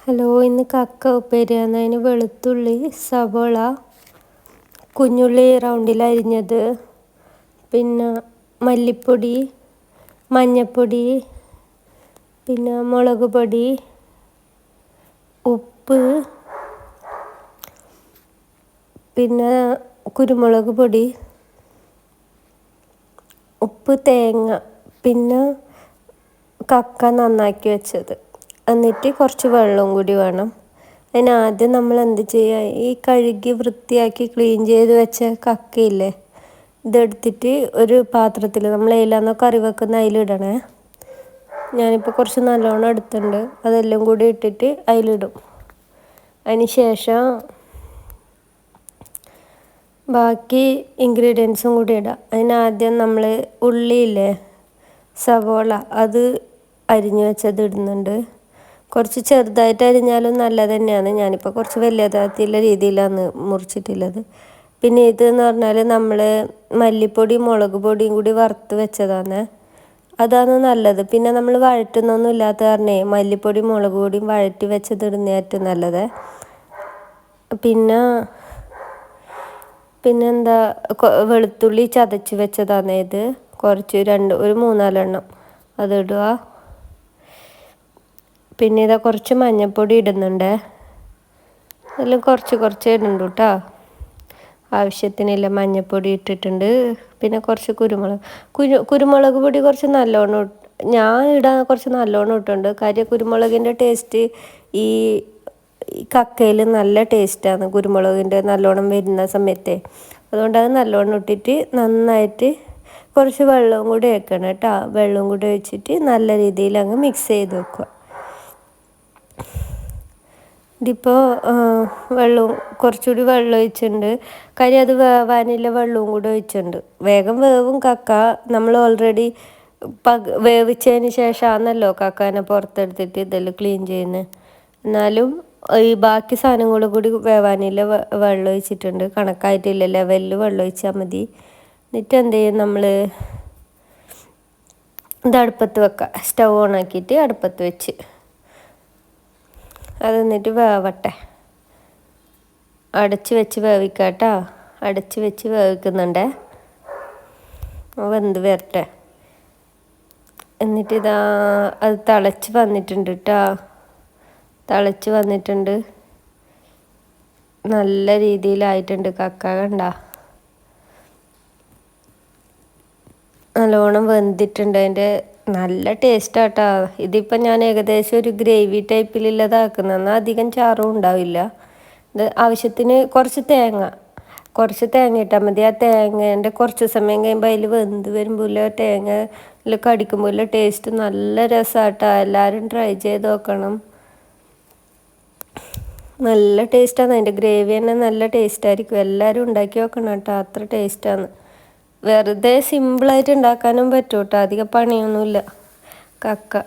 Hello, ഇന്ന് കക്ക ഉപ്പേരിയാണ്. അതിന് വെളുത്തുള്ളി, സവോള, കുഞ്ഞുള്ളി റൗണ്ടിൽ അരിഞ്ഞത്, പിന്നെ മല്ലിപ്പൊടി, മഞ്ഞൾപ്പൊടി, പിന്നെ മുളക് പൊടി, ഉപ്പ്, പിന്നെ കുരുമുളക് പൊടി, ഉപ്പ്, തേങ്ങ, പിന്നെ കക്ക നന്നാക്കി വെച്ചത്. എന്നിട്ട് കുറച്ച് വെള്ളവും കൂടി വേണം. അതിനാദ്യം നമ്മൾ എന്ത് ചെയ്യുക, ഈ കഴുകി വൃത്തിയാക്കി ക്ലീൻ ചെയ്ത് വെച്ച കക്കയില്ലേ, ഇതെടുത്തിട്ട് ഒരു പാത്രത്തിൽ നമ്മൾ അതിലാണോ കറി വെക്കുന്ന അതിലിടണേ. ഞാനിപ്പോൾ കുറച്ച് നല്ലോണം എടുത്തിട്ടുണ്ട്. അതെല്ലാം കൂടി ഇട്ടിട്ട് അതിലിടും. അതിന് ശേഷം ബാക്കി ഇൻഗ്രീഡിയൻസും കൂടി ഇടാം. അതിനാദ്യം നമ്മൾ ഉള്ളിയില്ലേ, സവോള, അത് അരിഞ്ഞു വെച്ചത് ഇടുന്നുണ്ട്. കുറച്ച് ചെറുതായിട്ട് അരിഞ്ഞാലും നല്ലത് തന്നെയാണ്. ഞാനിപ്പോൾ കുറച്ച് വലിയതായിട്ടുള്ള രീതിയിലാണ് മുറിച്ചിട്ടുള്ളത്. പിന്നെ ഇതെന്ന് പറഞ്ഞാൽ നമ്മൾ മല്ലിപ്പൊടിയും മുളക് പൊടിയും കൂടി വറുത്ത് വെച്ചതാണ്. അതാണ് നല്ലത്. പിന്നെ നമ്മൾ വഴറ്റുന്നൊന്നും ഇല്ലാത്ത കാരണേ മല്ലിപ്പൊടിയും മുളക് പൊടിയും വഴറ്റി വെച്ചത് ഇടുന്ന ഏറ്റവും നല്ലത്. പിന്നെന്താ, വെളുത്തുള്ളി ചതച്ച് വെച്ചതാണ് ഇത്. കുറച്ച് ഒരു 3-4 എണ്ണം അതിടുക. പിന്നെ ഇതാ കുറച്ച് മഞ്ഞൾപ്പൊടി ഇടുന്നുണ്ട്. എല്ലാം കുറച്ച് ഇടുന്നുണ്ട് കേട്ടോ. ആവശ്യത്തിനില്ല മഞ്ഞൾപ്പൊടി ഇട്ടിട്ടുണ്ട്. പിന്നെ കുറച്ച് കുരുമുളക് പൊടി കുറച്ച് നല്ലോണം ഞാൻ ഇടാൻ കുറച്ച് നല്ലോണം ഇട്ടുണ്ട്. കാര്യം കുരുമുളകിൻ്റെ ടേസ്റ്റ് ഈ കക്കയിൽ നല്ല ടേസ്റ്റാണ്, കുരുമുളകിൻ്റെ നല്ലോണം വരുന്ന സമയത്തെ. അതുകൊണ്ട് അത് നല്ലോണം ഇട്ടിട്ട് നന്നായിട്ട് കുറച്ച് വെള്ളവും കൂടി വെക്കണം കേട്ടോ. വെള്ളവും കൂടി ഒഴിച്ചിട്ട് നല്ല രീതിയിൽ അങ്ങ് മിക്സ് ചെയ്ത് വെക്കുക. ഇതിപ്പോൾ കുറച്ചുകൂടി വെള്ളം ഒഴിച്ചിട്ടുണ്ട്. കാര്യം അത് വേവാനുള്ള വെള്ളവും കൂടി ഒഴിച്ചിട്ടുണ്ട്. വേഗം വേവും കക്ക. നമ്മൾ ഓൾറെഡി വേവിച്ചതിന് ശേഷമാണല്ലോ കക്കാനെ പുറത്തെടുത്തിട്ട് ഇതെല്ലാം ക്ലീൻ ചെയ്യുന്നത്. എന്നാലും ഈ ബാക്കി സാധനങ്ങളും കൂടി വേവാനില്ല വെള്ളം ഒഴിച്ചിട്ടുണ്ട്. കണക്കായിട്ടില്ല, ലെവലിൽ വെള്ളം ഒഴിച്ചാൽ മതി. എന്നിട്ട് എന്ത് ചെയ്യും, നമ്മൾ ഇത് അടുപ്പത്ത് വെക്കുക. സ്റ്റൗ ഓണാക്കിയിട്ട് അടുപ്പത്ത് വെച്ച് അത് എന്നിട്ട് വേവട്ടെ. അടച്ച് വെച്ച് വേവിക്കാം കേട്ടോ. അടച്ച് വെച്ച് വേവിക്കുന്നുണ്ടേ, വെന്ത് വരട്ടെ. എന്നിട്ടിതാ അത് തിളച്ച് വന്നിട്ടുണ്ട് കേട്ടോ. തിളച്ച് വന്നിട്ടുണ്ട്, നല്ല രീതിയിലായിട്ടുണ്ട് കക്ക. കണ്ട, നല്ലോണം വെന്തിട്ടുണ്ട്. അതിൻ്റെ നല്ല ടേസ്റ്റാട്ടോ. ഇതിപ്പോൾ ഞാൻ ഏകദേശം ഒരു ഗ്രേവി ടൈപ്പിലുള്ളതാക്കുന്നത്. എന്നാൽ അധികം ചാറും ഉണ്ടാവില്ല. ഇത് ആവശ്യത്തിന് കുറച്ച് തേങ്ങ ഇട്ടാൽ മതി. ആ തേങ്ങേൻ്റെ കുറച്ച് സമയം കഴിയുമ്പോൾ അതിൽ വെന്ത് വരുമ്പോൾ തേങ്ങ കടിക്കുമ്പോൾ ടേസ്റ്റ് നല്ല രസമാട്ടോ. എല്ലാവരും ട്രൈ ചെയ്ത് നോക്കണം. നല്ല ടേസ്റ്റാണ്. അതിൻ്റെ ഗ്രേവി തന്നെ നല്ല ടേസ്റ്റായിരിക്കും. എല്ലാവരും ഉണ്ടാക്കി നോക്കണം കേട്ടോ. അത്ര ടേസ്റ്റാണ്. വെറുതെ സിമ്പിളായിട്ട് ഉണ്ടാക്കാനും പറ്റും കേട്ടോ. അധികം പണിയൊന്നുമില്ല. കക്ക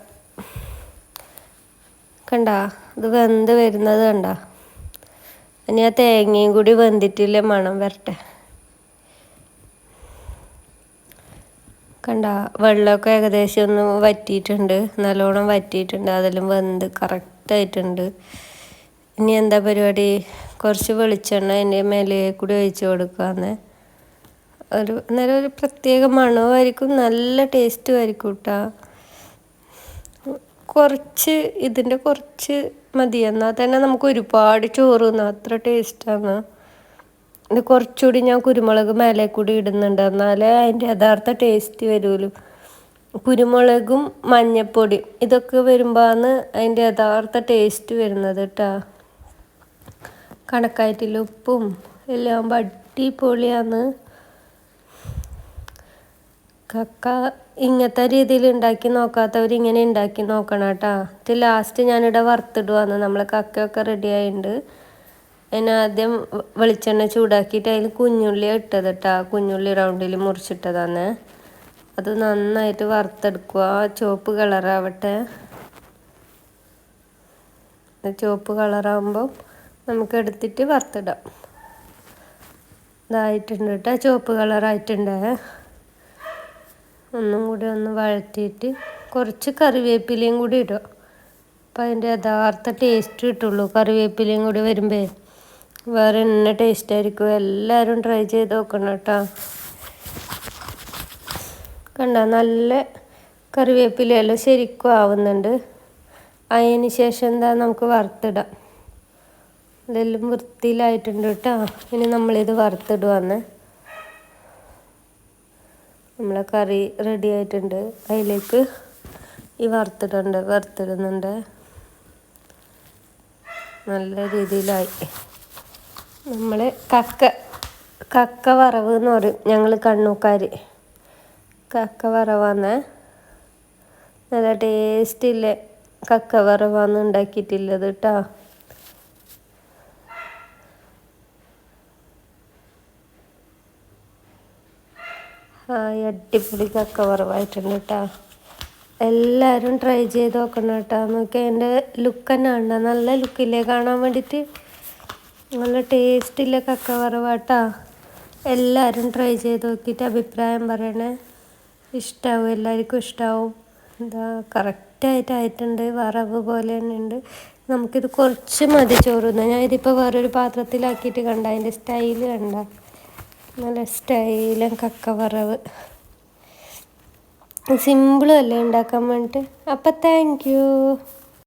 കണ്ട, ഇത് വെന്ത് വരുന്നത് കണ്ട. ഇനി ആ തേങ്ങയും കൂടി വെന്തിട്ടില്ല മണം വരട്ടെ. കണ്ട, വെള്ളമൊക്കെ ഏകദേശം ഒന്ന് വറ്റിയിട്ടുണ്ട്, നല്ലോണം വറ്റിയിട്ടുണ്ട്. അതെല്ലാം വെന്ത് കറക്റ്റായിട്ടുണ്ട്. ഇനി എന്താ പരിപാടി, കുറച്ച് വെളിച്ചെണ്ണ അതിൻ്റെ മേലെ കൂടി ഒഴിച്ച് കൊടുക്കാമെന്ന്. അന്നേരം ഒരു പ്രത്യേക മണമായിരിക്കും, നല്ല ടേസ്റ്റും ആയിരിക്കും കേട്ടോ. ഇതിൻ്റെ കുറച്ച് മതി, എന്നാൽ തന്നെ നമുക്ക് ഒരുപാട് ചോറ് തിന്നാം. അത്ര ടേസ്റ്റാണ് ഇത്. കുറച്ചുകൂടി ഞാൻ കുരുമുളക് മേലെ കൂടി ഇടുന്നുണ്ട്, എന്നാലേ അതിൻ്റെ യഥാർത്ഥ ടേസ്റ്റ് വരുള്ളൂ. കുരുമുളകും മഞ്ഞൾപ്പൊടിയും ഇതൊക്കെ വരുമ്പോഴാണ് അതിൻ്റെ യഥാർത്ഥ ടേസ്റ്റ് വരുന്നത് കേട്ടോ. കണക്കായിട്ടില്ല, ഉപ്പും എല്ലാം അടിപൊളിയാണ്. കക്ക ഇങ്ങനത്തെ രീതിയിൽ ഉണ്ടാക്കി നോക്കാത്തവർ ഇങ്ങനെ ഉണ്ടാക്കി നോക്കണം കേട്ടോ. ഇത് ലാസ്റ്റ് ഞാനിവിടെ വറുത്തിടുവാന്ന്. നമ്മൾ കക്കയൊക്കെ റെഡി ആയിട്ടുണ്ട്. അതിനാദ്യം വെളിച്ചെണ്ണ ചൂടാക്കിയിട്ട് അതിൽ കുഞ്ഞുള്ളി ഇട്ടത് കേട്ടോ. കുഞ്ഞുള്ളി റൗണ്ടിൽ മുറിച്ചിട്ടതാണ്. അത് നന്നായിട്ട് വറുത്തെടുക്കുക. ചുവപ്പ് കളറാവട്ടെ. ചുവപ്പ് കളറാകുമ്പോൾ നമുക്ക് എടുത്തിട്ട് വറുത്തിടാം. ഇതായിട്ടുണ്ട് കേട്ടോ, ചുവപ്പ് കളറായിട്ടുണ്ട്. ഒന്നും കൂടി ഒന്ന് വഴറ്റിയിട്ട് കുറച്ച് കറിവേപ്പിലയും കൂടി ഇടുക. അപ്പം അതിൻ്റെ യഥാർത്ഥ ടേസ്റ്റ് കിട്ടുള്ളൂ. കറിവേപ്പിലയും കൂടി വരുമ്പോൾ വേറെ തന്നെ ടേസ്റ്റ് ആയിരിക്കും. എല്ലാവരും ട്രൈ ചെയ്ത് നോക്കണം കേട്ടോ. കണ്ട നല്ല കറിവേപ്പിലയെല്ലാം ശരിക്കും ആവുന്നുണ്ട്. അതിന് ശേഷം എന്താ നമുക്ക് വറുത്തിടാം. ഇതെല്ലാം വൃത്തിയിലായിട്ടുണ്ട് കേട്ടോ. ഇനി നമ്മളിത് വറുത്തിടുവാന്ന്. നമ്മളെ കറി റെഡി ആയിട്ടുണ്ട്. അതിലേക്ക് ഈ വറുത്തിടുന്നുണ്ട്. നല്ല രീതിയിലായി. നമ്മൾ കക്ക വറവ് എന്ന് പറയും ഞങ്ങൾ കണ്ണൂക്കാർ. കക്ക വറവാന്ന് നല്ല ടേസ്റ്റില്ലേ കക്ക വറവാന്ന് ഉണ്ടാക്കിയിട്ടുള്ളത് കേട്ടോ. അടിപൊളി കക്ക വറവായിട്ടുണ്ട് കേട്ടോ. എല്ലാവരും ട്രൈ ചെയ്ത് നോക്കണം കേട്ടോ. നോക്കി എൻ്റെ ലുക്ക് തന്നെ ഉണ്ട്. നല്ല ലുക്കില്ലേ കാണാൻ വേണ്ടിയിട്ട്. നല്ല ടേസ്റ്റില്ലേ കക്ക വറവാട്ടോ. എല്ലാവരും ട്രൈ ചെയ്ത് നോക്കിയിട്ട് അഭിപ്രായം പറയണേ. ഇഷ്ടമാവും, എല്ലാവർക്കും ഇഷ്ടമാവും. എന്താ കറക്റ്റായിട്ടായിട്ടുണ്ട്. വറവ് പോലെ തന്നെ ഉണ്ട്. നമുക്കിത് കുറച്ച് മതി ചോറുന്ന. ഞാൻ ഇതിപ്പോൾ വേറൊരു പാത്രത്തിലാക്കിയിട്ട് കണ്ട അതിൻ്റെ സ്റ്റൈല് കണ്ട. നല്ല സ്റ്റൈലും കക്ക വറവ്. സിമ്പിളും അല്ലേ ഉണ്ടാക്കാൻ വേണ്ടിയിട്ട്. അപ്പം താങ്ക് യു.